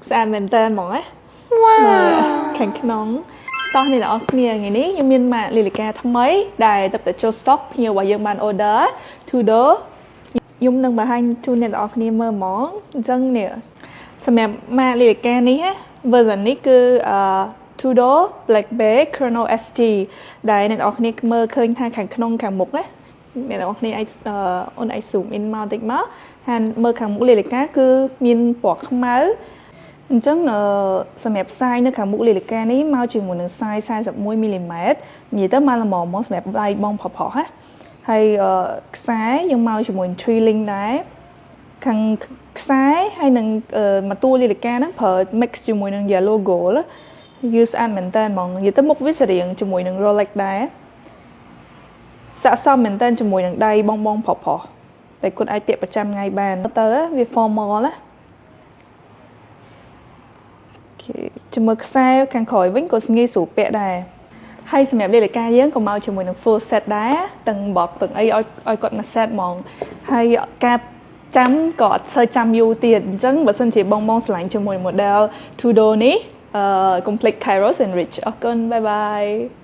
ស្អាតមែនតើហ្មងណាខាងក្នុងតោះនេះល្អគ្នាថ្ងៃនេះខ្ញុំមានម៉ាកលីលីកាថ្មីដែលទៅតែចូល stock ភ្ញៀវរបស់យើងបាន order Tudor ខ្ញុំនឹងបង្ហាញជូនអ្នកទាំងអស់គ្នាមើលហ្មងអញ្ចឹងនេះសម្រាប់ម៉ាកលីលីកានេះ version នេះគឺTudor Black Bay Chrono SG ដែលអ្នកទាំងអស់គ្នាមើលឃើញថាខាងក្នុងខាងមុខណាអ្នកទាំងអស់គ្នាអាចអូនអាច zoom in មកតិចមកហើយមើលខាងមុខលីលីកាគឺមានពណ៌ខ្មៅអញ្ចឹងសម្រាប់ size នៅខាងមុខលីលីកានេះមកជាមួយនឹង size 41 មីលីម៉ែត្រនិយាយទៅមកល្មមសម្រាប់ដៃបងផុសៗណាហើយខ្សែយើងមកជាមួយ 3 link ដែរខាងខ្សែហើយនឹងមកតួលីលីកាហ្នឹងប្រើ mix ជាមួយនឹង yellow gold យឺស្អាតមែនតើហ្មងនិយាយទៅមុខវាសេរីងជាមួយនឹង Rolex ដែរស័ក្តិសមមែនតើជាមួយនឹងដៃបងផុសៗតែគាត់អាចពាក់ប្រចាំថ្ងៃបានទៅវា formal ណាជាមួយខ្សែខាងក្រោយវិញក៏ងាយស្រួលពាក់ដែរហើយសម្រាប់លីលីកាយើងក៏មកជាមួយនឹង full set ដែរទាំងបបទាំងអីឲ្យគាត់មក set ហ្មងហើយការចាំក៏អត់សូវចាំយូរទៀតអញ្ចឹងបើសិនជាបងឆ្លាញ់ជាមួយ model Tudor នេះcomplete Kairos and Rich អរគុណ bye bye